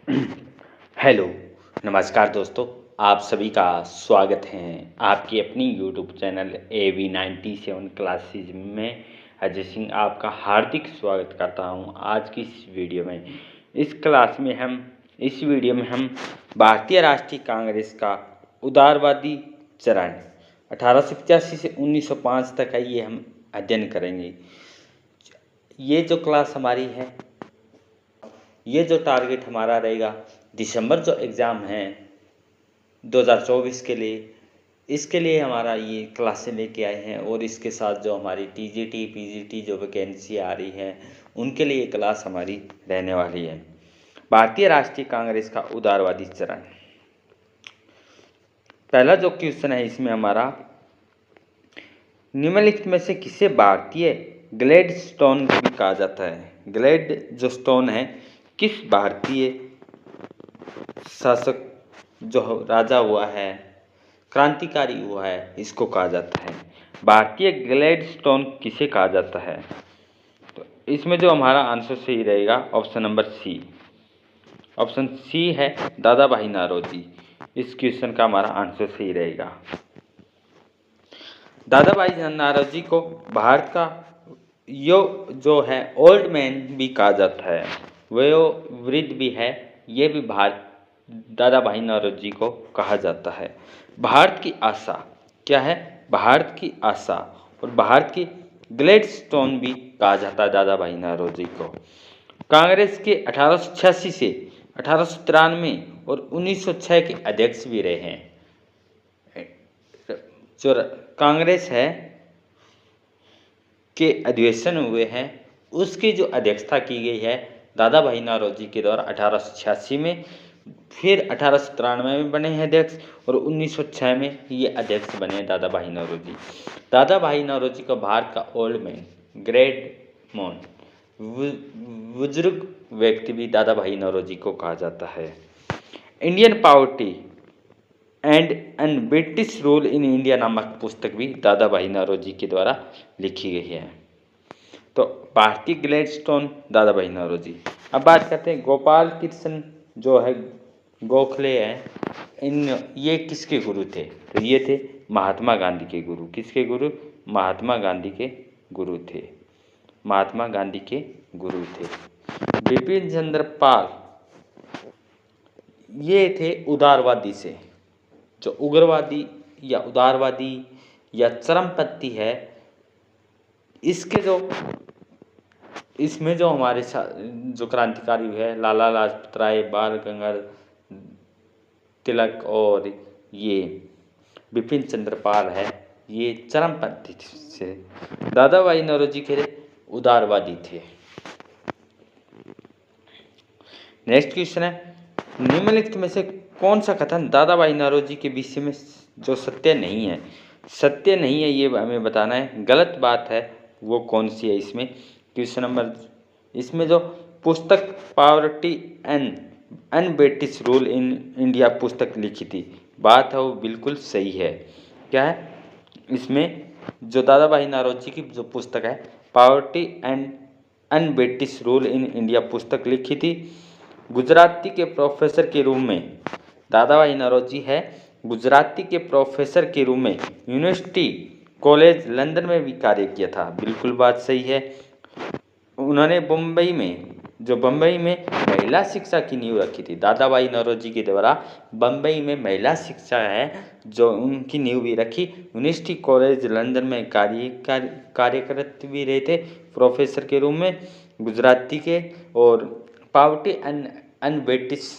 Hello, नमस्कार दोस्तों। आप सभी का स्वागत है आपकी अपनी यूट्यूब चैनल AV97 क्लासेज में। अजय सिंह आपका हार्दिक स्वागत करता हूं आज की इस वीडियो में। इस वीडियो में हम भारतीय राष्ट्रीय कांग्रेस का उदारवादी चरण 1885 से 1905 तक का ये हम अध्ययन करेंगे। ये जो क्लास हमारी है, ये जो टारगेट हमारा रहेगा दिसंबर जो एग्ज़ाम है 2024 के लिए, इसके लिए हमारा ये क्लासें लेके आए हैं। और इसके साथ जो हमारी TGT PGT जो वैकेंसी आ रही है उनके लिए क्लास हमारी रहने वाली है। भारतीय राष्ट्रीय कांग्रेस का उदारवादी चरण। पहला जो क्वेश्चन है इसमें हमारा, निम्नलिखित में से किसे भारतीय ग्लैडस्टोन भी कहा जाता है? ग्लैड जो स्टोन है किस भारतीय शासक जो राजा हुआ है, क्रांतिकारी हुआ है, इसको कहा जाता है? भारतीय ग्लैडस्टोन किसे कहा जाता है? तो इसमें जो हमारा आंसर सही रहेगा option number C. Option C है दादा भाई नौरोजी। इस क्वेश्चन का हमारा आंसर सही रहेगा। दादा भाई नौरोजी को भारत का जो है ओल्ड मैन भी कहा जाता है, वो वृद्ध भी है, ये भी भारत दादा भाई नौरोजी को कहा जाता है। भारत की आशा क्या है? भारत की आशा और भारत की ग्लैडस्टोन भी कहा जाता है दादा भाई नौरोजी को। कांग्रेस के 1886 से 1893 और 1906 के अध्यक्ष भी रहे हैं। जो कांग्रेस है के अधिवेशन हुए हैं उसकी जो अध्यक्षता की गई है दादा भाई नौरोजी के द्वारा 1886 में, फिर 1893 में बने हैं अध्यक्ष और 1906 में ये अध्यक्ष बने हैं दादा भाई नौरोजी। दादा भाई नौरोजी को भारत का ओल्ड मैन, ग्रेट मोन, बुजुर्ग व्यक्ति भी दादा भाई नौरोजी को कहा जाता है। Indian poverty and British rule in India नामक पुस्तक भी दादा भाई नौरोजी के द्वारा लिखी गई है। तो भारतीय ग्लैडस्टोन दादा भाई नौरोजी। अब बात करते हैं गोपाल कृष्ण जो है गोखले हैं, ये किसके गुरु थे? तो ये थे महात्मा गांधी के गुरु। किसके गुरु? महात्मा गांधी के गुरु थे। महात्मा गांधी के गुरु थे। बिपिन चंद्र पाल ये थे उदारवादी से। जो उग्रवादी या उदारवादी या चरमपंथी है, इसमें जो हमारे जो क्रांतिकारी है लाला लाजपत राय, बाल गंगाधर तिलक और ये बिपिन चंद्र पाल है, ये चरमपंथी से। दादा भाई नौरोजी के उदारवादी थे। नेक्स्ट क्वेश्चन है, निम्नलिखित में से कौन सा कथन दादा भाई नौरोजी के विषय में जो सत्य नहीं है? सत्य नहीं है ये हमें बताना है। गलत बात है वो कौन सी है? इसमें क्वेश्चन नंबर, इसमें जो पुस्तक poverty and British rule in India पुस्तक लिखी थी, बात है वो बिल्कुल सही है। क्या है इसमें? जो दादा भाई नौरोजी की जो पुस्तक है poverty and British rule in India पुस्तक लिखी थी, गुजराती के प्रोफेसर के रूप में दादा भाई नौरोजी है गुजराती के प्रोफेसर के रूप में यूनिवर्सिटी कॉलेज लंदन में भी कार्य किया था। बिल्कुल बात सही है। उन्होंने बम्बई में महिला शिक्षा की नींव रखी थी। दादा भाई नौरोजी के द्वारा बम्बई में महिला शिक्षा है जो उनकी नींव भी रखी। यूनिवर्सिटी कॉलेज लंदन में कार्यरत भी रहे थे प्रोफेसर के रूप में गुजराती के। और poverty and British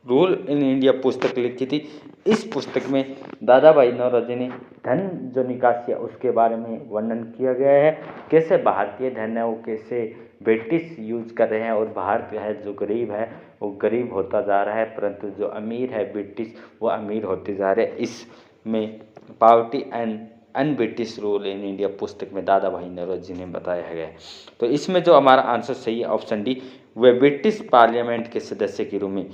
rule in India पुस्तक लिखी थी। इस पुस्तक में दादा भाई नौरोजी ने धन जो निकासी है उसके बारे में वर्णन किया गया है, कैसे भारतीय धन है वो कैसे ब्रिटिश यूज कर रहे हैं और भारत है जो गरीब है वो गरीब होता जा रहा है, परंतु जो अमीर है ब्रिटिश वो अमीर होते जा रहे हैं। इसमें poverty and British rule in India पुस्तक में दादा भाई नौरोजी ने बताया गया है। तो इसमें जो हमारा आंसर सही है ऑप्शन डी, वे ब्रिटिश पार्लियामेंट के सदस्य के रूप में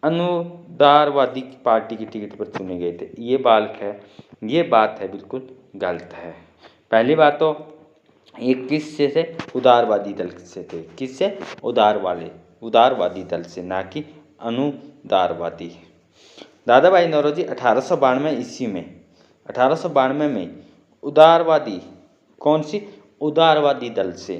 अनुदारवादी पार्टी की टिकट पर चुने गए थे। ये बात है बिल्कुल गलत है। पहली बात तो ये किससे थे? उदारवादी दल से थे। किससे? उदारवादी दल से, ना कि अनुदारवादी। दादा भाई नौरोजी 1892 ईस्वी में 1892 में उदारवादी कौन सी उदारवादी दल से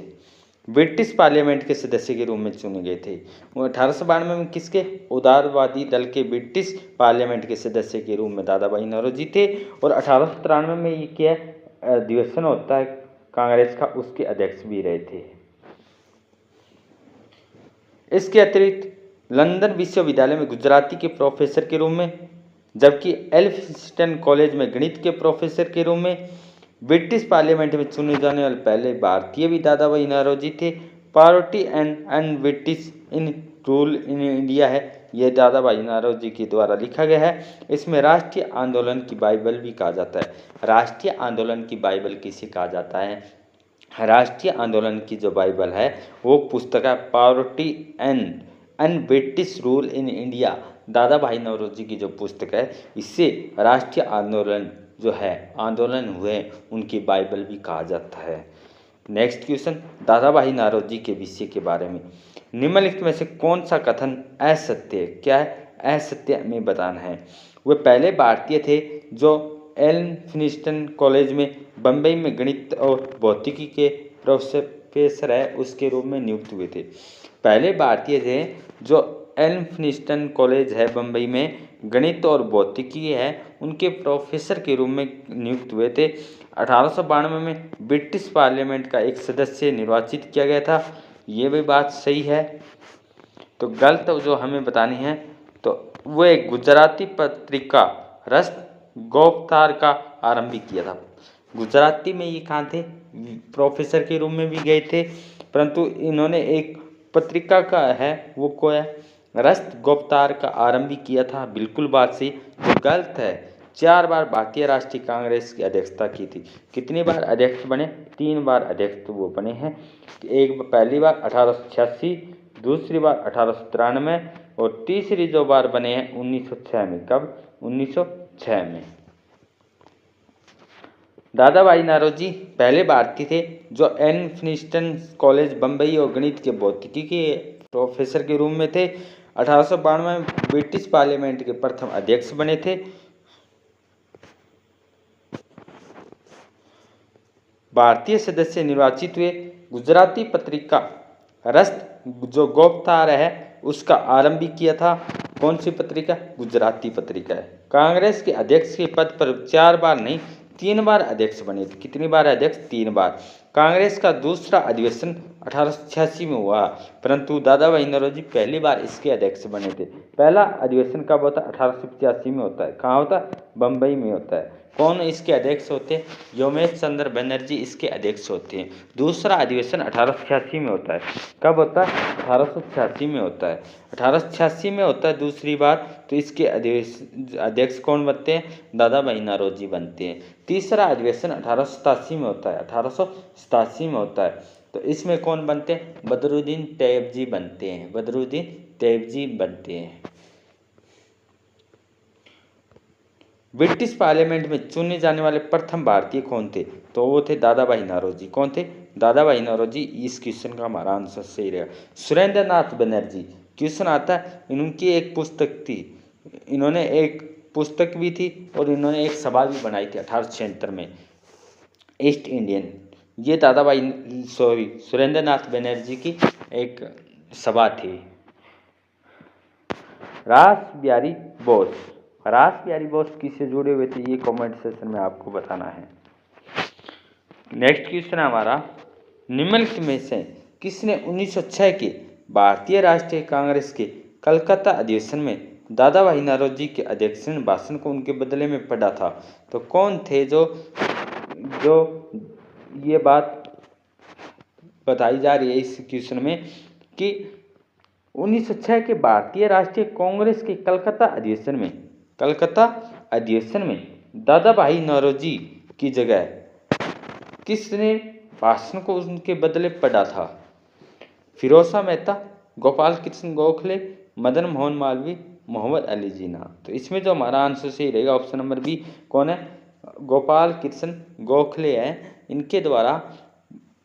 ब्रिटिश पार्लियामेंट के सदस्य के रूप में चुने गए थे। वो 1892 में किसके उदारवादी दल के ब्रिटिश पार्लियामेंट के सदस्य के रूप में दादा भाई नौरोजी थे। और 1893 में ये क्या अधिवेशन होता है कांग्रेस का, उसके अध्यक्ष भी रहे थे। इसके अतिरिक्त लंदन विश्वविद्यालय में गुजराती के प्रोफेसर के रूप में, जबकि एल्फिंस्टन कॉलेज में गणित के प्रोफेसर के रूप में, ब्रिटिश पार्लियामेंट में चुने जाने वाले पहले भारतीय भी दादा भाई नौरोजी थे। Poverty and British in rule in India है, यह दादा भाई नौरोजी के द्वारा लिखा गया है। इसमें राष्ट्रीय आंदोलन की बाइबल भी कहा जाता है। राष्ट्रीय आंदोलन की बाइबल किसे कहा जाता है? राष्ट्रीय आंदोलन की जो बाइबल है वो पुस्तक है poverty and British rule in India. दादा भाई नौरोजी की जो पुस्तक है, इससे राष्ट्रीय आंदोलन जो है आंदोलन हुए उनकी बाइबल भी कहा जाता है। नेक्स्ट क्वेश्चन, दादा भाई नौरोजी के विषय के बारे में निम्नलिखित में से कौन सा कथन असत्य है? क्या है? असत्य में बताना है। वे पहले भारतीय थे जो एल्फिंस्टन कॉलेज में बम्बई में गणित और भौतिकी के प्रोफेसर है उसके रूप में नियुक्त हुए थे। पहले भारतीय थे जो एल्फिंस्टन कॉलेज है बम्बई में गणित और भौतिकी है उनके प्रोफेसर के रूप में नियुक्त हुए थे। 1892 में ब्रिटिश पार्लियामेंट का एक सदस्य निर्वाचित किया गया था। ये भी बात सही है। तो गलत जो हमें बतानी है, तो वो एक गुजराती पत्रिका रस्त गोपतार का आरंभ किया था। गुजराती में ये कहाँ थे? प्रोफेसर के रूप में भी गए थे, परंतु इन्होंने एक पत्रिका का है वो को है रस्त गोपतार का आरंभ किया था। बिल्कुल बात सही। जो गलत है, 4 बार भारतीय राष्ट्रीय कांग्रेस की अध्यक्षता की थी। कितनी बार अध्यक्ष बने? 3 बार अध्यक्ष वो बने हैं। एक पहली बार 1886, दूसरी बार 1893 और तीसरी जो बार बने हैं 1906 में। कब? 1906 में। दादा भाई नौरोजी पहले भारतीय थे जो एल्फिंस्टन कॉलेज बम्बई और गणित के भौतिकी के प्रोफेसर के रूप में थे। 1892 में ब्रिटिश पार्लियामेंट के प्रथम अध्यक्ष बने थे। भारतीय सदस्य निर्वाचित हुए। गुजराती पत्रिका रस्त जो गोपतार है उसका आरंभ किया था। कौन सी पत्रिका? गुजराती पत्रिका है। कांग्रेस के अध्यक्ष के पद पर 4 बार नहीं 3 बार अध्यक्ष बने थे। कितनी बार अध्यक्ष? 3 बार। कांग्रेस का दूसरा अधिवेशन 1886 में हुआ, परंतु दादा भाई नौरोजी पहली बार इसके अध्यक्ष बने थे। पहला अधिवेशन कब होता है? 1885 में होता है। कहाँ होता है? बम्बई में होता है। कौन इसके अध्यक्ष होते हैं? योमेश चंद्र बनर्जी इसके अध्यक्ष होते हैं। दूसरा अधिवेशन 1886 में होता है। कब होता है? 1886 में होता है। 1886 में होता है दूसरी बार। तो इसके अध्यक्ष कौन बनते हैं? दादा भाई नौरोजी बनते हैं। तीसरा अधिवेशन 1887 में होता है। 1887 में होता है। तो इसमें कौन बनते हैं? बदरुद्दीन तैयबजी बनते हैं। बदरुद्दीन तैयबजी बनते हैं। ब्रिटिश पार्लियामेंट में चुने जाने वाले प्रथम भारतीय कौन थे? तो वो थे दादा भाई नौरोजी। कौन थे? दादा भाई नौरोजी। इस क्वेश्चन का हमारा आंसर सही रहेगा। सुरेंद्र नाथ बनर्जी। क्वेश्चन आता है, इनकी एक पुस्तक थी, इन्होंने एक पुस्तक भी थी और इन्होंने एक सभा भी बनाई थी 1876 में, ईस्ट इंडियन। ये दादा भाई सुरेंद्र नाथ बनर्जी की एक सभा थी। रास बिहारी बोस। रास बिहारी बोस किससे जुड़े हुए थे? ये कमेंट सेक्शन में आपको बताना है। नेक्स्ट क्वेश्चन है हमारा, निम्नलिखित में से किसने 1906 के भारतीय राष्ट्रीय कांग्रेस के कलकत्ता अधिवेशन में दादा भाई नौरोजी के अध्यक्षीय भाषण को उनके बदले में पढ़ा था? तो कौन थे जो ये बात बताई जा रही है इस क्वेश्चन में कि 1906 के भारतीय राष्ट्रीय कांग्रेस के कलकत्ता अधिवेशन में दादा भाई नौरोजी की जगह किसने भाषण को उनके बदले पढ़ा था? फिरोज मेहता, गोपाल कृष्ण गोखले, मदन मोहन मालवीय, मोहम्मद अली जिन्ना। तो इसमें जो हमारा आंसर सही रहेगा ऑप्शन नंबर बी। कौन है? गोपाल कृष्ण गोखले हैं। इनके द्वारा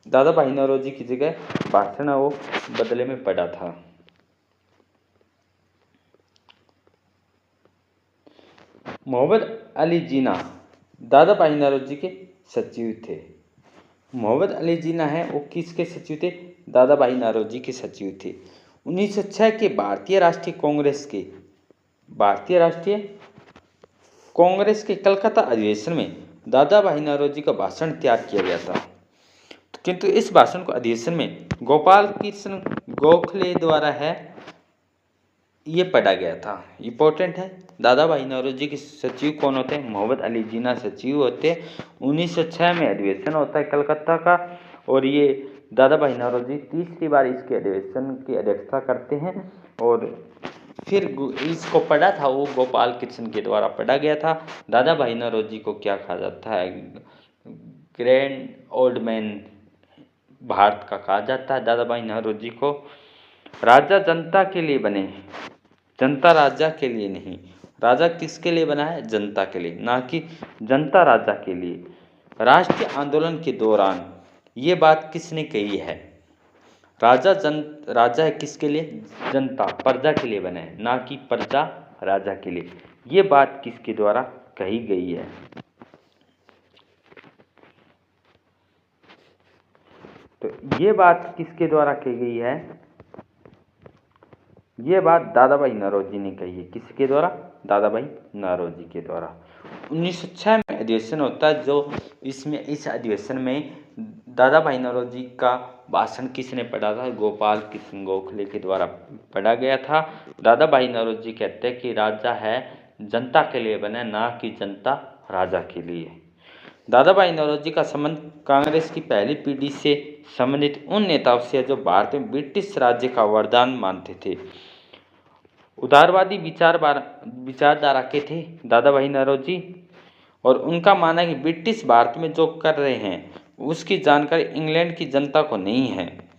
दादा भाई नौरोजी की जगह भाषण वो बदले में पढ़ा था। मोहम्मद अली जिन्ना दादा भाई नौरोजी के सचिव थे। मोहम्मद अली जिन्ना है वो किसके सचिव थे? दादा भाई नौरोजी के सचिव थे। 1906 के भारतीय राष्ट्रीय कांग्रेस के कलकत्ता अधिवेशन में दादा भाई नौरोजी का भाषण तैयार किया गया था, किंतु इस भाषण को अधिवेशन में गोपाल कृष्ण गोखले द्वारा ये पढ़ा गया था। इंपॉर्टेंट है। दादा भाई नौरोजी के सचिव कौन होते हैं? मोहम्मद अली जिन्ना सचिव होते हैं। 1906 में अधिवेशन होता है कलकत्ता का, और ये दादा भाई नौरोजी तीसरी बार इसके अधिवेशन की अध्यक्षता करते हैं। और फिर इसको पढ़ा था वो गोपाल कृष्ण के द्वारा पढ़ा गया था। दादा भाई नौरोजी को क्या कहा जाता है? ग्रैंड ओल्ड मैन भारत का कहा जाता है दादा भाई नौरोजी को। राजा जनता के लिए बने, जनता राजा के लिए नहीं। राजा किसके लिए बना है? जनता के लिए, ना कि जनता राजा के लिए। राष्ट्रीय आंदोलन के दौरान ये बात किसने कही है? राजा है किसके लिए? जनता, प्रजा के लिए बना है, ना कि प्रजा राजा के लिए। ये बात किसके द्वारा कही गई है? तो ये बात किसके द्वारा कही गई है? ये बात दादा भाई नौरोजी ने कही है। किसके द्वारा? दादा भाई नौरोजी के द्वारा। 1906 में अधिवेशन होता है, जो इस अधिवेशन में दादा भाई नौरोजी का भाषण किसने पढ़ा था? गोपाल कृष्ण गोखले के द्वारा पढ़ा गया था। दादा भाई नौरोजी कहते हैं कि राजा है जनता के लिए बने, ना कि जनता राजा के लिए। दादा भाई नौरोजी का संबंध कांग्रेस की पहली पीढ़ी से संबंधित उन नेताओं से है जो भारत में ब्रिटिश राज्य का वरदान मानते थे। उदारवादी विचारधारा के थे दादा भाई नौरोजी, और उनका मानना है कि ब्रिटिश भारत में जो कर रहे हैं उसकी जानकारी इंग्लैंड की जनता को नहीं है।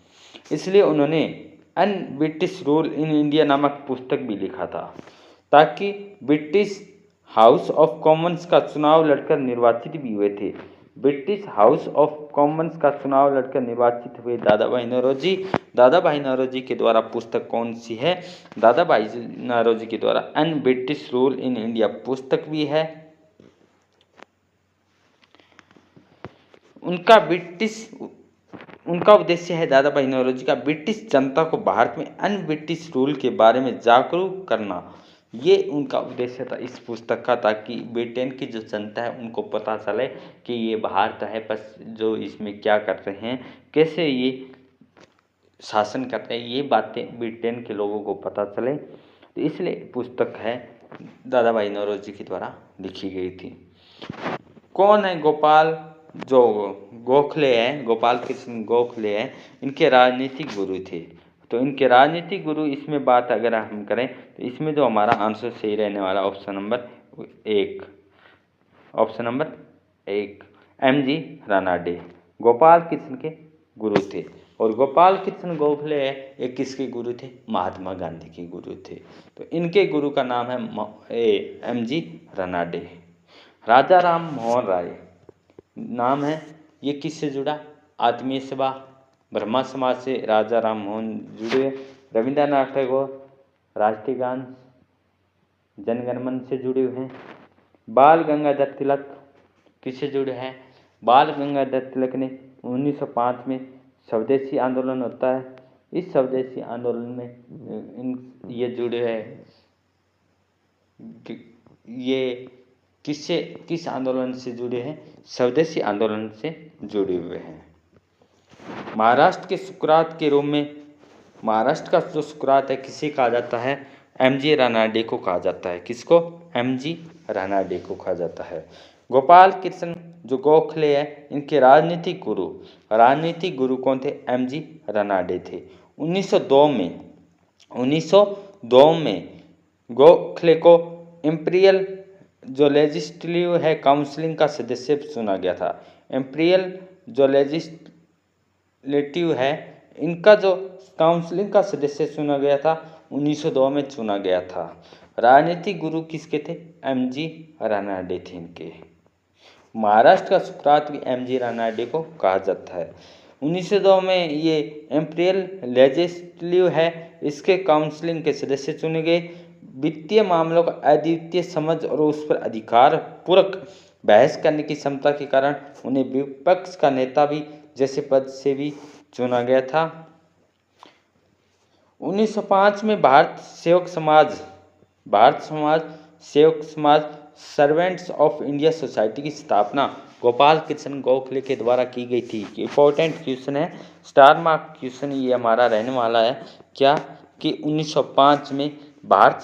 इसलिए उन्होंने un British rule in India नामक पुस्तक भी लिखा था, ताकि ब्रिटिश हाउस ऑफ कॉमन्स का चुनाव लड़कर निर्वाचित भी हुए थे। ब्रिटिश हाउस ऑफ कॉमन्स का चुनाव लड़कर निर्वाचित हुए दादा भाई नौरोजी। दादा भाई नौरोजी के द्वारा पुस्तक कौन सी है? दादा भाई नौरोजी के द्वारा un British rule in India पुस्तक भी है। उनका उद्देश्य है दादा भाई नौरोजी का ब्रिटिश जनता को भारत में अन ब्रिटिश रूल के बारे में जागरूक करना। ये उनका उद्देश्य था इस पुस्तक का, ताकि ब्रिटेन की जो जनता है उनको पता चले कि ये भारत है, बस जो इसमें क्या कर रहे हैं, कैसे ये शासन करते हैं, ये बातें ब्रिटेन के लोगों को पता चले। तो इसलिए पुस्तक है दादा भाई नौरोजी के द्वारा लिखी गई थी। कौन है गोपाल जो गोखले हैं? गोपाल कृष्ण गोखले हैं, इनके राजनीतिक गुरु थे। तो इनके राजनीतिक गुरु, इसमें बात अगर हम करें तो इसमें जो हमारा आंसर सही रहने वाला ऑप्शन नंबर एक एम.जी. रानाडे गोपाल कृष्ण के गुरु थे। और गोपाल कृष्ण गोखले एक किसके गुरु थे? महात्मा गांधी के गुरु थे। तो इनके गुरु का नाम है एम.जी. रानाडे। राजा राम मोहन राय नाम है, ये किससे जुड़ा? आत्मीय सभा ब्रह्मा समाज से राजा राम मोहन जुड़े। रविंद्रनाथ टैगोर राष्ट्रीय गान जनगणमन से जुड़े हुए हैं। बाल गंगाधर तिलक किससे जुड़े हैं? बाल गंगाधर तिलक ने 1905 में स्वदेशी आंदोलन होता है, इस स्वदेशी आंदोलन में ये जुड़े हैं। ये किस आंदोलन से जुड़े हैं? स्वदेशी आंदोलन से जुड़े हुए हैं। महाराष्ट्र के सुकरात के रूप में, महाराष्ट्र का जो सुकरात है किसे कहा जाता है? एम.जी. रानाडे को कहा जाता है। किसको? एम.जी. रानाडे को कहा जाता है। गोपाल कृष्ण जो गोखले है, इनके राजनीतिक गुरु कौन थे? एम.जी. रानाडे थे। 1902 में गोखले को इंपीरियल जो लेजिस्लेटिव है काउंसिलिंग का सदस्य चुना गया था। इंपीरियल जो लेजिस्लेटिव है, इनका जो काउंसिलिंग का सदस्य चुना गया था 1902 में चुना गया था। राजनीतिक गुरु किसके थे? एम.जी. रानाडे थे इनके। महाराष्ट्र का सुकरात भी एम.जी. रानाडे को कहा जाता है। 1902 में ये इंपीरियल लेजिस्लेटिव है, इसके काउंसिलिंग के सदस्य चुने गए। वित्तीय मामलों का अद्वितीय समझ और उस पर अधिकार पूर्वक बहस करने की क्षमता के कारण उन्हें विपक्ष का नेता भी जैसे पद से भी चुना गया था। 1905 में भारत सेवक समाज सर्वेंट्स ऑफ इंडिया सोसाइटी की स्थापना गोपाल कृष्ण गोखले के द्वारा की गई थी। इंपॉर्टेंट क्वेश्चन है, स्टार मार्क क्वेश्चन ये हमारा रहने वाला है क्या कि 1905 में भारत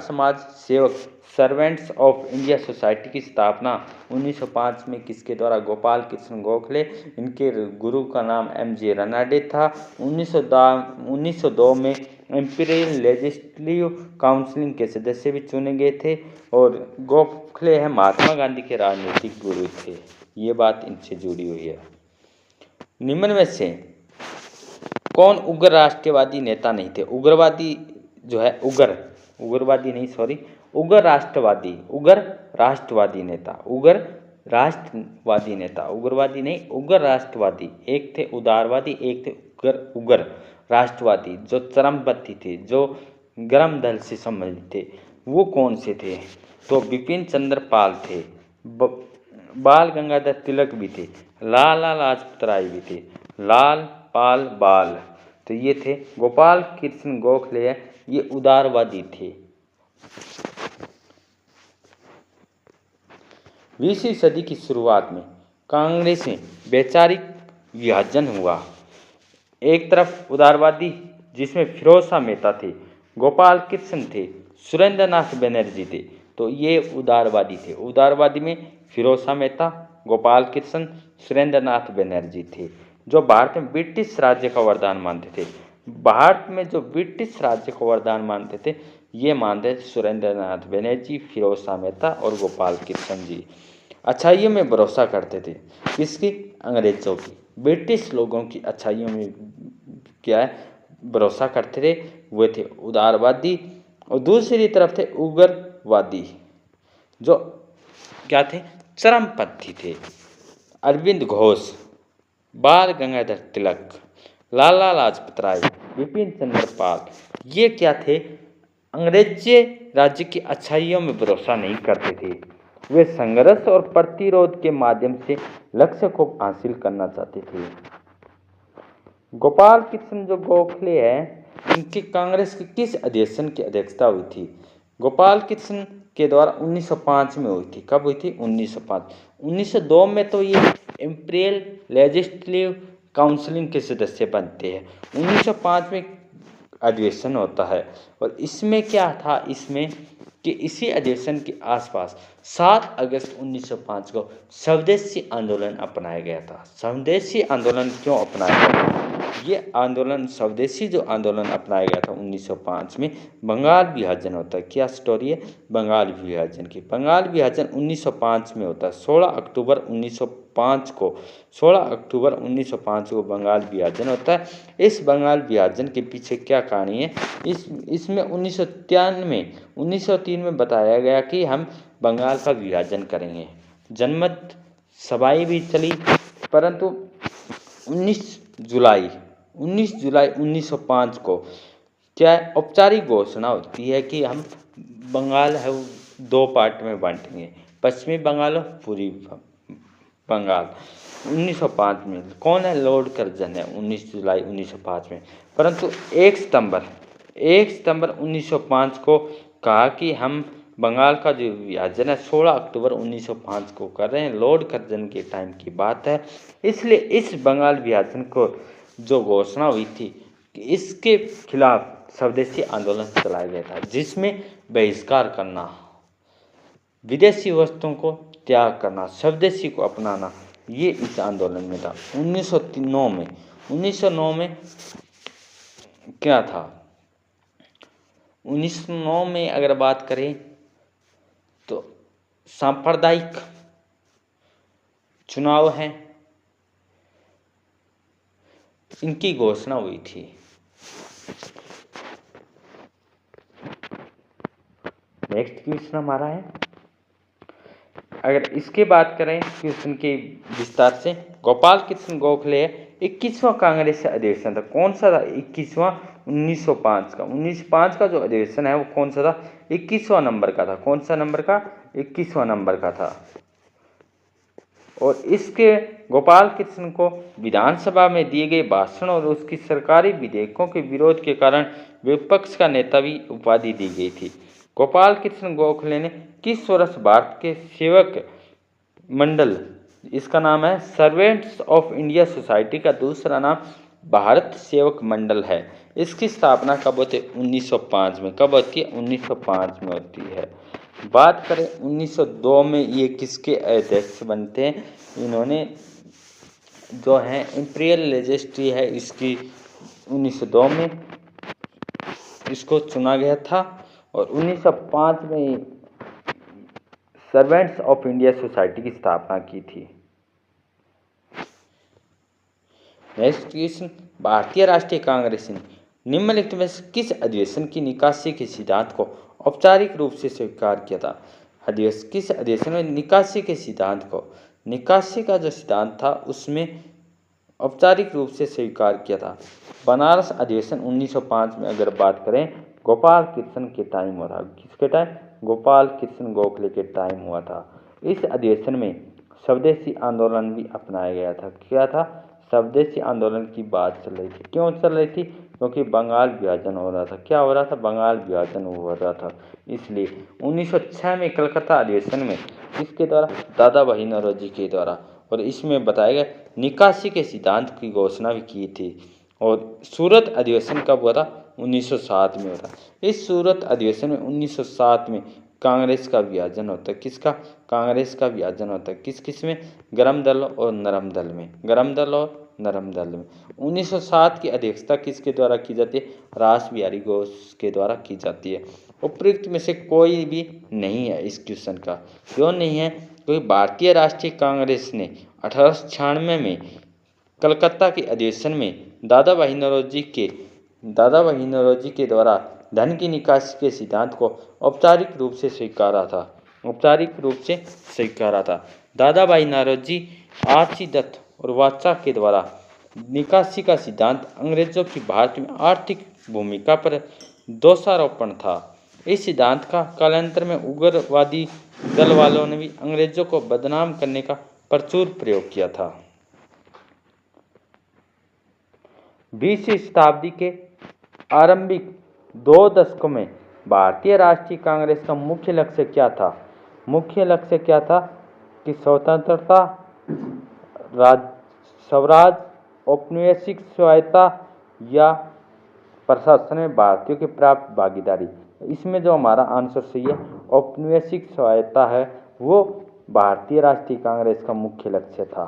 समाज सेवक सर्वेंट्स ऑफ इंडिया सोसाइटी की स्थापना 1905 में किसके द्वारा? गोपाल कृष्ण गोखले। इनके गुरु का नाम M.J. रनाडे था। 1902 में इंपीरियल लेजिस्लेटिव काउंसिल के सदस्य भी चुने गए थे और गोखले है महात्मा गांधी के राजनीतिक गुरु थे। ये बात इनसे जुड़ी हुई है। निम्न में से कौन उग्र राष्ट्रवादी नेता नहीं थे? उग्र राष्ट्रवादी। एक थे उदारवादी, एक थे उग्र राष्ट्रवादी जो चरमपंथी थे, जो गर्म दल से संबंधित थे। वो कौन से थे? तो बिपिन चंद्र पाल थे, बाल गंगाधर तिलक भी थे, लाला लाजपत राय भी थे। लाल पाल बाल, तो ये थे गोपाल कृष्ण गोखले, ये उदारवादी थे। 20वीं सदी की शुरुआत में कांग्रेस में वैचारिक विभाजन हुआ। एक तरफ उदारवादी जिसमें फिरोज शाह मेहता थे, गोपाल कृष्ण थे, सुरेंद्र नाथ बनर्जी थे, तो ये उदारवादी थे। उदारवादी में फिरोज शाह मेहता, गोपाल कृष्ण, सुरेंद्र नाथ बनर्जी थे, जो भारत में ब्रिटिश राज्य का वरदान मानते थे। भारत में जो ब्रिटिश राज्य को वरदान मानते थे, ये मानते थे सुरेंद्र नाथ बनर्जी, फिरोज शाह मेहता और गोपाल कृष्ण जी। अच्छाइयों में भरोसा करते थे। किसकी? अंग्रेजों की। ब्रिटिश लोगों की अच्छाइयों में क्या है? भरोसा करते थे। वे थे उदारवादी। और दूसरी तरफ थे उग्रवादी, जो क्या थे? चरमपंथी थे। अरविंद घोष, बाल गंगाधर तिलक, लाला लाजपत राय, बिपिन चंद्र पाल, ये क्या थे? अंग्रेजी राज्य की अच्छाइयों में भरोसा नहीं करते थे। वे संघर्ष और प्रतिरोध के माध्यम से लक्ष्य को हासिल करना चाहते थे। गोपाल कृष्ण जो गोखले हैं, इनकी कांग्रेस की किस अधिवेशन की अध्यक्षता हुई थी? गोपाल कृष्ण के द्वारा 1905 में हुई थी। कब हुई थी? 1905। 1902 में तो ये इंपीरियल लेजिस्लेटिव काउंसिल के सदस्य बनते हैं। 1905 में अधिवेशन होता है और इसमें क्या था? इसमें कि इसी अधिवेशन के आसपास 7 अगस्त 1905 को स्वदेशी आंदोलन अपनाया गया था। स्वदेशी आंदोलन क्यों अपनाया गया? ये आंदोलन, स्वदेशी जो आंदोलन अपनाया गया था 1905 में, बंगाल विभाजन होता है। क्या स्टोरी है? बंगाल विभाजन की। बंगाल विभाजन 1905 में होता है। 16 अक्टूबर 1905 को बंगाल विभाजन होता है। इस बंगाल विभाजन के पीछे क्या कहानी है? इसमें 1903 में बताया गया कि हम बंगाल का विभाजन करेंगे। जनमत सभाएं भी चली, परंतु 19 जुलाई 1905 को क्या है? औपचारिक घोषणा होती है कि हम बंगाल है वो 2 पार्ट में बांटेंगे, पश्चिमी बंगाल और पूर्वी बंगाल। 1905 में कौन है? लॉर्ड कर्जन है 19 जुलाई 1905 में। परंतु 1 सितंबर 1905 को कहा कि हम बंगाल का जो विभाजन है 16 अक्टूबर 1905 को कर रहे हैं। लॉर्ड कर्जन के टाइम की बात है। इसलिए इस बंगाल विभाजन को जो घोषणा हुई थी कि इसके खिलाफ स्वदेशी आंदोलन चलाया गया था, जिसमें बहिष्कार करना, विदेशी वस्तुओं को त्याग करना, स्वदेशी को अपनाना, ये इस आंदोलन में था। 1909 में क्या था? 1909 में अगर बात करें तो सांप्रदायिक चुनाव हैं, इनकी घोषणा हुई थी। नेक्स्ट क्वेश्चन हमारा है, अगर इसके बात करें क्वेश्चन के विस्तार से, गोपाल कृष्ण गोखले 21वां कांग्रेस अधिवेशन था। कौन सा था? 21वां, 1905 का। 1905 का जो अधिवेशन है वो कौन सा था? 21वां नंबर का था। कौन सा नंबर का? 21वां नंबर का था। और इसके गोपाल कृष्ण को विधानसभा में दिए गए भाषण और उसकी सरकारी विधेयकों के विरोध के कारण विपक्ष का नेता भी उपाधि दी गई थी। गोपाल कृष्ण गोखले ने किस वर्ष भारत के सेवक मंडल, इसका नाम है सर्वेंट्स ऑफ इंडिया सोसाइटी का दूसरा नाम भारत सेवक मंडल है, इसकी स्थापना कब होती है? 1905 में। कब होती है? 1905 में होती है। बात करें 1902 में ये किसके अध्यक्ष बनते हैं? इन्होंने जो है इंपीरियल रजिस्ट्री है इसकी 1902 में इसको चुना गया था। और 1905 में सर्वेंट्स ऑफ इंडिया सोसाइटी की स्थापना की थी। नेक्स्ट क्वेश्चन, भारतीय राष्ट्रीय कांग्रेस ने निम्नलिखित में से किस अधिवेशन की निकासी के सिद्धांत को औपचारिक रूप से स्वीकार किया था? किस अधिवेशन में निकासी के सिद्धांत को, निकासी का जो सिद्धांत था उसमें औपचारिक रूप से स्वीकार किया था? बनारस अधिवेशन 1905 में अगर बात करें गोपाल कृष्ण के टाइम हुआ था। किसके टाइम? गोपाल कृष्ण गोखले के टाइम हुआ था। इस अधिवेशन में स्वदेशी आंदोलन भी अपनाया गया था। क्या था? स्वदेशी आंदोलन की बात चल रही थी। क्यों चल रही थी? क्योंकि बंगाल विभाजन हो रहा था। क्या हो रहा था? बंगाल विभाजन हो रहा था। इसलिए 1906 में कलकत्ता अधिवेशन में किसके द्वारा? दादा भाई नौरोजी के द्वारा। और इसमें बताया गया निकासी के सिद्धांत की घोषणा भी की थी। और सूरत अधिवेशन कब हुआ था? 1907 में हुआ था। इस सूरत अधिवेशन में 1907 में कांग्रेस का विभाजन होता है। किसका? कांग्रेस का विभाजन होता है। किस किस में? गर्म दल और नरम दल में। गर्म दल और नरम दल में। 1907 की अध्यक्षता किसके द्वारा की जाती है? रास बिहारी घोष के द्वारा की जाती है। उपयुक्त में से कोई भी नहीं है इस क्वेश्चन का। क्यों नहीं है? क्योंकि भारतीय राष्ट्रीय कांग्रेस ने 1896 में कलकत्ता के अधिवेशन में दादा भाई नौरोजी के द्वारा धन की निकासी के सिद्धांत को औपचारिक रूप से स्वीकारा था। औपचारिक रूप से स्वीकारा था। दादा भाई नौरोजी, आरसी दत्त और वात्सा के द्वारा निकासी का सिद्धांत अंग्रेजों की भारत में आर्थिक भूमिका पर दोषारोपण था। इस सिद्धांत का कालांतर में उग्रवादी दल वालों ने भी अंग्रेजों को बदनाम करने का प्रचुर प्रयोग किया था। 20वीं शताब्दी के आरंभिक 2 दशकों में भारतीय राष्ट्रीय कांग्रेस का मुख्य लक्ष्य क्या था? मुख्य लक्ष्य क्या था? कि स्वतंत्रता, स्वराज, औपनिवेशिक स्वायत्तता या प्रशासन में भारतीयों की प्राप्त भागीदारी। इसमें जो हमारा आंसर सही है औपनिवेशिक स्वायत्तता है, वो भारतीय राष्ट्रीय कांग्रेस का मुख्य लक्ष्य था।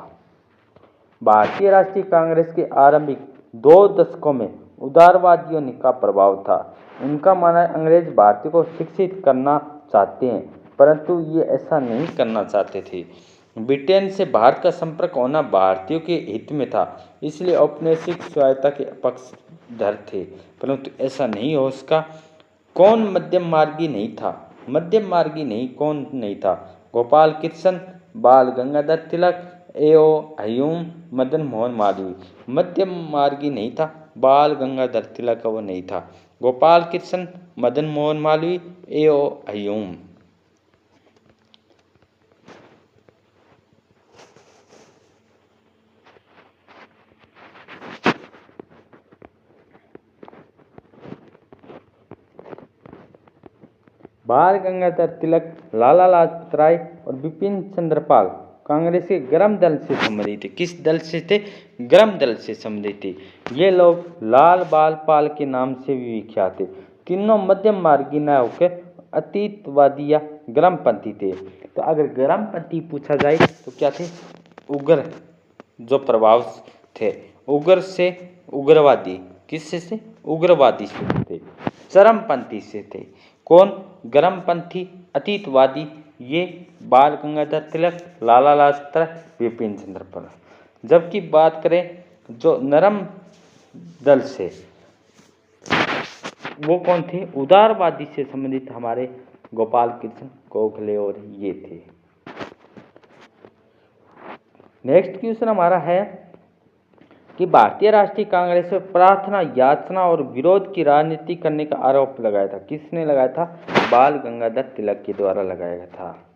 भारतीय राष्ट्रीय कांग्रेस के आरंभिक 2 दशकों में उदारवादियों का प्रभाव था। उनका मानना है अंग्रेज भारतीयों को शिक्षित करना चाहते हैं, परंतु ये ऐसा नहीं करना चाहते थे। ब्रिटेन से भारत का संपर्क होना भारतीयों के हित में था, इसलिए औपनिवेशिक स्वायत्तता के पक्षधर थे, परंतु ऐसा नहीं हो सका। कौन मध्यम मार्गी नहीं था? मध्यम मार्गी नहीं कौन नहीं था? गोपाल कृष्ण, बाल गंगाधर तिलक, ए.ओ. ह्यूम, मदन मोहन मालवीय। मध्यम मार्गी नहीं था, बाल गंगाधर तिलक वो नहीं था। गोपाल कृष्ण, मदन मोहन मालवीय, ए.ओ. ह्यूम। बाल गंगाधर तिलक, लाला लाजपत राय और बिपिन चंद्र पाल कांग्रेस के गर्म दल से संबंधित थे। किस दल से थे? गर्म दल से संबंधित थे। ये लोग लाल बाल पाल के नाम से भी विख्यात थे। तीनों मध्यम मार्गी न होकर अतीतवादी या गर्मपंथी थे। तो अगर गर्मपंथी पूछा जाए तो क्या थे? उग्र जो प्रभाव थे, उग्र से उग्रवादी। किससे से? उग्रवादी से थे, चरमपंथी से थे। कौन? गर्मपंथी, अतीतवादी, ये बाल गंगाधर तिलक, लाला लाजपत राय, बिपिन चंद्र पाल। जबकि बात करें जो नरम दल से, वो कौन थे? उदारवादी से संबंधित हमारे गोपाल कृष्ण गोखले और ये थे। नेक्स्ट क्वेश्चन हमारा है कि भारतीय राष्ट्रीय कांग्रेस में प्रार्थना, याचना और विरोध की राजनीति करने का आरोप लगाया था। किसने लगाया था? बाल गंगाधर तिलक के द्वारा लगाया गया था।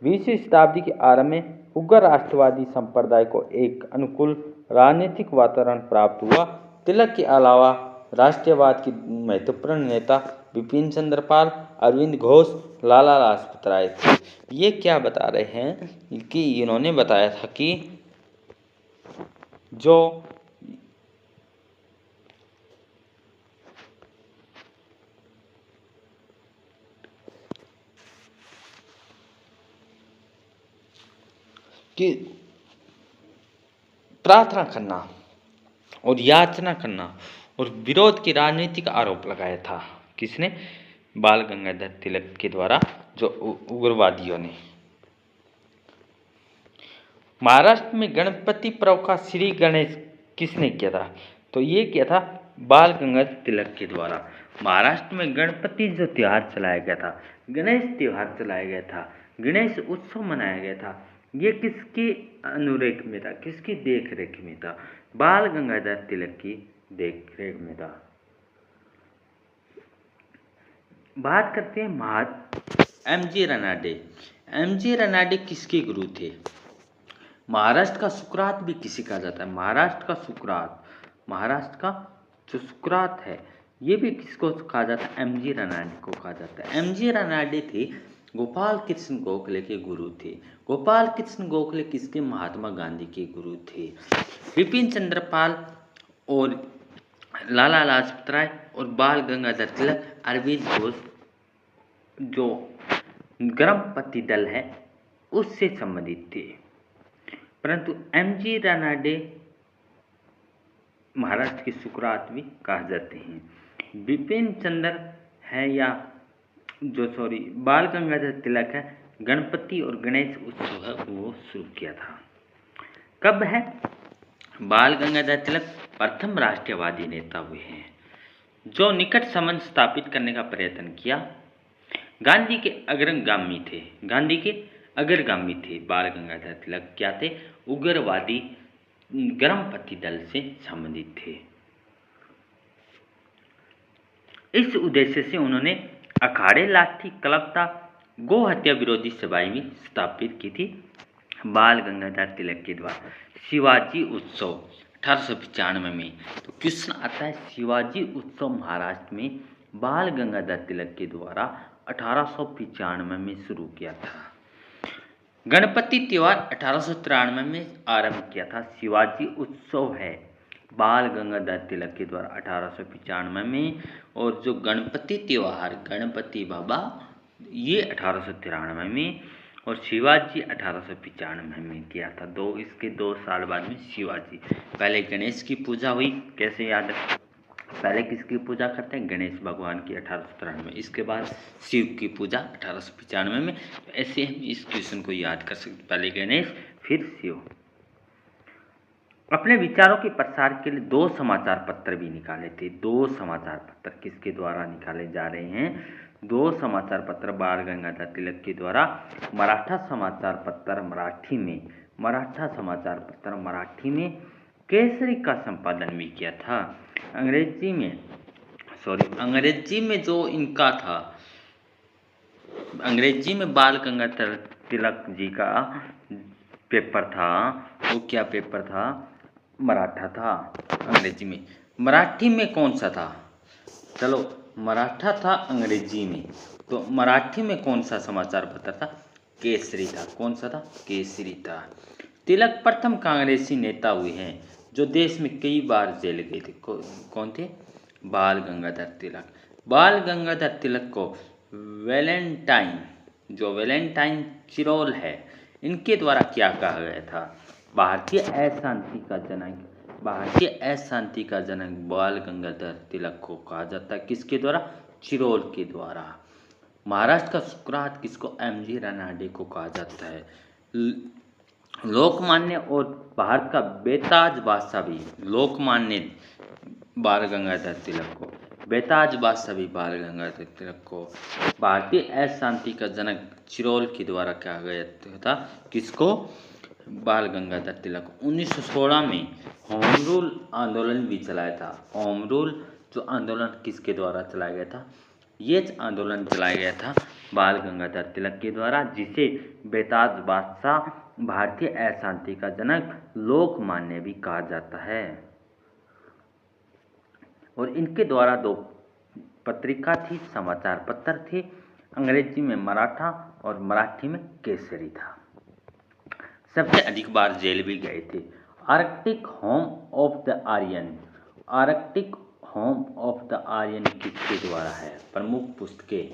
20वीं शताब्दी के आरंभ में उग्र राष्ट्रवादी संप्रदाय को एक अनुकूल राजनीतिक वातावरण प्राप्त हुआ। तिलक के अलावा राष्ट्रवाद के महत्वपूर्ण नेता बिपिन चंद्र पाल, अरविंद घोष, लाला लाजपत राय थे। ये क्या बता रहे हैं कि इन्होंने बताया था कि जो कि प्रार्थना करना और याचना करना और विरोध की राजनीति का आरोप लगाया था। किसने? बाल गंगाधर तिलक के द्वारा, जो उग्रवादियों ने। महाराष्ट्र में गणपति पर्व का श्री गणेश किसने किया था? तो ये किया था बाल गंगाधर तिलक के द्वारा। महाराष्ट्र में गणपति जो त्यौहार चलाया गया था, गणेश त्यौहार चलाया गया था, गणेश उत्सव मनाया गया था, ये किसकी अनुरेख में था? किसकी देख रेख में था? बाल गंगाधर तिलक की देख रेख में था। बात करते हैं एम.जी. रनाडे। एम.जी. रनाडे किसके गुरु थे? महाराष्ट्र का सुकरात भी किसे कहा जाता है? महाराष्ट्र का सुकरात, महाराष्ट्र का जो सुकरात है, ये भी किसको कहा जाता है? एम.जी. रनाडे को कहा जाता है। एम.जी. रनाडे थे गोपाल कृष्ण गोखले के गुरु थे। गोपाल कृष्ण गोखले किसके? महात्मा गांधी के गुरु थे। बिपिन चंद्र पाल और लाला लाजपत राय और बाल गंगाधर तिलक, अरविंद घोष जो गणपति दल है उससे संबंधित थे। परंतु एम.जी. रनाडे महाराष्ट्र के सुकरात भी कहा जाते हैं। बिपिन चंद्र है या बाल गंगाधर तिलक है, गणपति और गणेश उत्सव है वो शुरू किया था। कब है? बाल गंगाधर तिलक प्रथम राष्ट्रवादी नेता हुए हैं जो निकट संबंध स्थापित करने का प्रयत्न किया। गांधी के अग्रगामी थे, गांधी के अग्रगामी थे बाल गंगाधर तिलक। क्या थे? उग्रवादी गणपति दल से संबंधित थे। इस उद्देश्य से उन्होंने अखाड़े, लाठी, कलपता, गो हत्या विरोधी सभाएं भी स्थापित की थी बाल गंगाधर तिलक के द्वारा। शिवाजी उत्सव 1895 में, तो क्वेश्चन आता है शिवाजी उत्सव महाराष्ट्र में बाल गंगाधर तिलक के द्वारा 1895 में शुरू किया था। गणपति त्योहार 1893 में आरंभ किया था। शिवाजी उत्सव है बाल गंगाधर तिलक के द्वारा 1895 में, और जो गणपति त्योहार, गणपति बाबा, ये 1893 में, और शिवाजी 1895 में किया था। इसके 2 साल बाद में शिवाजी। पहले गणेश की पूजा हुई, कैसे याद है? पहले किसकी पूजा करते हैं? गणेश भगवान की 1893 में। इसके बाद शिव की पूजा 1895 में। ऐसे हम इस क्वेश्चन को याद कर सकते, पहले गणेश फिर शिव। अपने विचारों के प्रसार के लिए 2 समाचार पत्र भी निकाले थे। 2 समाचार पत्र किसके द्वारा निकाले जा रहे हैं? 2 समाचार पत्र बाल गंगाधर तिलक के द्वारा। मराठा समाचार पत्र मराठी में, मराठा समाचार पत्र मराठी में केसरी का संपादन भी किया था। अंग्रेजी में जो इनका था, अंग्रेजी में बाल गंगाधर तिलक जी का पेपर था, वो क्या पेपर था? मराठा था। अंग्रेजी में, मराठी में कौन सा था? चलो, मराठा था अंग्रेजी में, तो मराठी में कौन सा समाचार पत्र था? केसरी था। कौन सा था? केसरी था। तिलक प्रथम कांग्रेसी नेता हुए हैं जो देश में कई बार जेल गए थे। कौन थे? बाल गंगाधर तिलक। बाल गंगाधर तिलक को वैलेंटाइन चिरोल है, इनके द्वारा क्या कहा गया था? भारतीय अशांति का जनक बाल गंगाधर तिलक को कहा जाता है। किसके द्वारा? चिरोल के द्वारा। महाराष्ट्र का सुकरात किसको? एम.जी. रनाडे को कहा जाता है। लोकमान्य और भारत का बेताज बादशाह भी लोकमान्य बाल गंगाधर तिलक को, बेताज बादशाह भी बाल गंगाधर तिलक को भारतीय अशांति का जनक चिरोल के द्वारा कहा गया था। किसको? बाल गंगाधर तिलक 1916 में होम रूल आंदोलन भी चलाया था। होम रूल जो आंदोलन किसके द्वारा चलाया गया था? ये आंदोलन चलाया गया था बाल गंगाधर तिलक के द्वारा, जिसे बेताज बादशाह, भारतीय अशांति का जनक, लोकमान्य भी कहा जाता है। और इनके द्वारा 2 पत्रिका थी, समाचार पत्र थे, अंग्रेजी में मराठा और मराठी में केसरी था। सबसे अधिक बार जेल भी गए थे। Arctic home of the Aryan, Arctic home of the Aryan किसके द्वारा है? प्रमुख पुस्तकें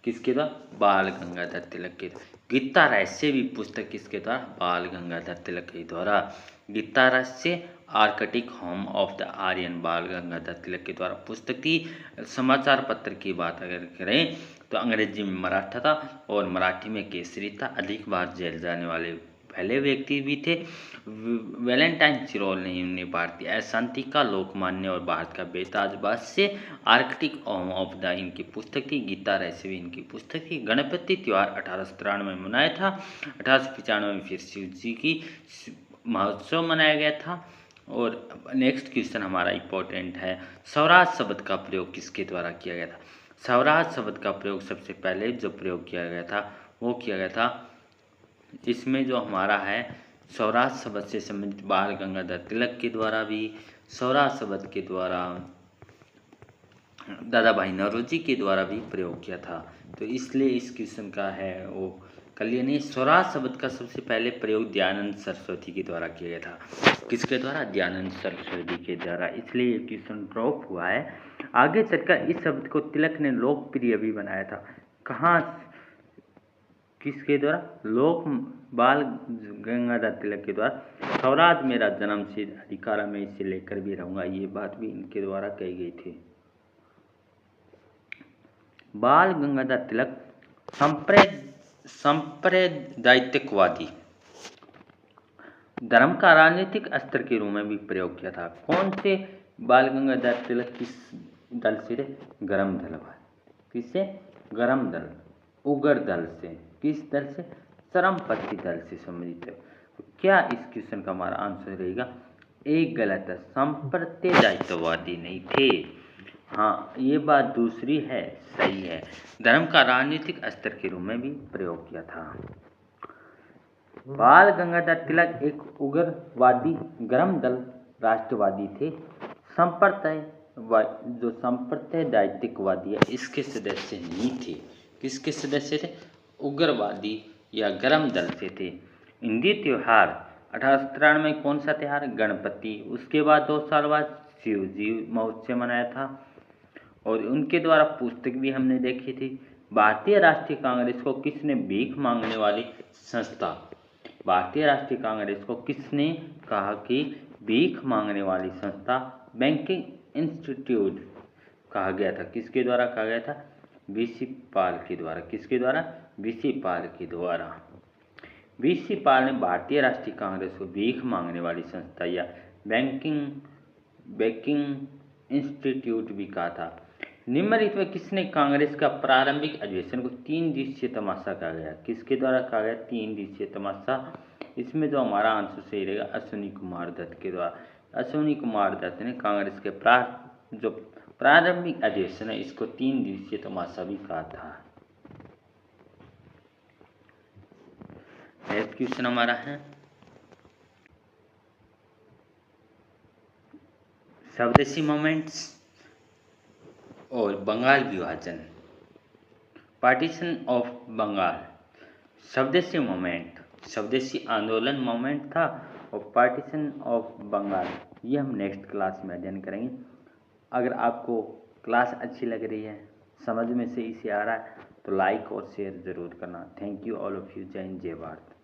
किसके द्वारा? बाल गंगाधर तिलक के। गीता रहस्य भी पुस्तक किसके द्वारा? बाल गंगाधर तिलक के द्वारा। Gita Rahasya, Arctic home of the Aryan, Bal Gangadhar तिलक के द्वारा पुस्तक थी। समाचार पत्र की बात अगर करें तो अंग्रेजी में मराठा था और मराठी में केसरी था। अधिक बार जेल जाने वाले पहले व्यक्ति भी थे। वैलेंटाइन चिरोल ने उन्हें भारतीय अशांति का, लोकमान्य और भारत का बेताज बादशाह, आर्कटिक होम ऑफ द इनकी पुस्तक थी। गीता रहस्य भी इनकी पुस्तक थी। गणपति त्यौहार 1893 में मनाया था। 1895 में फिर शिव जी की महोत्सव मनाया गया था। और नेक्स्ट क्वेश्चन हमारा इंपॉर्टेंट है, स्वराज शब्द का प्रयोग किसके द्वारा किया गया था? स्वराज शब्द का प्रयोग सबसे पहले जो प्रयोग किया गया था वो किया गया था, इसमें जो हमारा है स्वराज शब्द से संबंधित बाल गंगाधर तिलक के द्वारा भी, स्वराज शब्द के द्वारा दादा भाई नौरोजी के द्वारा भी प्रयोग किया था। तो इसलिए इस क्वेश्चन का है वो कलियर नहीं। स्वराज शब्द का सबसे पहले प्रयोग दयानंद सरस्वती के द्वारा किया गया था। किसके द्वारा? दयानंद सरस्वती के द्वारा। इसलिए ये क्वेश्चन ड्रॉप हुआ है। आगे चलकर इस शब्द को तिलक ने लोकप्रिय भी बनाया था। कहाँ, किसके द्वारा? बाल गंगाधर तिलक के द्वारा। स्वराज मेरा जन्मसिद्ध अधिकार है, मैं इसे लेकर भी रहूंगा, ये बात भी इनके द्वारा कही गई थी। बाल गंगाधर तिलक सांप्रदायिकवादी धर्म का राजनीतिक अस्त्र के रूप में भी प्रयोग किया था। कौन से बाल गंगाधर तिलक किस दल से थे? गरम दल। किससे? गरम दल, उग्र दल से। किस दल से? चरमपंथी दल से संबंधित है। तो क्या इस क्वेश्चन का हमारा आंसर रहेगा? एक गलत है, सांप्रदायिकवादी नहीं थे। हाँ, ये बात दूसरी है, सही है। धर्म का राजनीतिक अस्त्र के रूप में भी प्रयोग किया था। बाल गंगाधर तिलक एक उग्रवादी गरम दल राष्ट्रवादी थे। जो सांप्रदायिकवादी है इसके सदस्य नहीं थे। किसके सदस्य थे? उग्रवादी या गरम दल से थे। हिंदी त्योहार 1893 में कौन सा त्योहार? गणपति। उसके बाद 2 साल बाद शिव जी महोत्सव मनाया था। और उनके द्वारा पुस्तक भी हमने देखी थी। भारतीय राष्ट्रीय कांग्रेस को किसने भीख मांगने वाली संस्था, भारतीय राष्ट्रीय कांग्रेस को किसने कहा कि भीख मांगने वाली संस्था, बैंकिंग इंस्टीट्यूट कहा गया था? किसके द्वारा कहा गया था? बीसी पाल के द्वारा। किसके द्वारा? बीसी पाल के द्वारा। बीसी पाल ने भारतीय राष्ट्रीय कांग्रेस को भीख मांगने वाली संस्था या बैंकिंग इंस्टीट्यूट भी कहा था। निम्नलिखित में किसने कांग्रेस का प्रारंभिक अधिवेशन को 3 दिवसीय तमाशा कहा गया? किसके द्वारा कहा गया 3 दिवसीय तमाशा? इसमें जो हमारा आंसर सही रहेगा अश्विनी कुमार दत्त के द्वारा। अश्विनी कुमार दत्त ने कांग्रेस के जो प्रारंभिक अधिवेशन है इसको 3 दिवसीय तमाशा भी कहा था। नेक्स्ट क्वेश्चन हमारा है स्वदेशी मूवमेंट्स और बंगाल विभाजन, पार्टीशन ऑफ बंगाल। स्वदेशी मूवमेंट, स्वदेशी आंदोलन मूवमेंट था, और पार्टीशन ऑफ बंगाल ये हम नेक्स्ट क्लास में अध्ययन करेंगे। अगर आपको क्लास अच्छी लग रही है, समझ में से इसे आ रहा है, तो लाइक और शेयर ज़रूर करना। Thank you all of you. जय हिंद, जय भारत।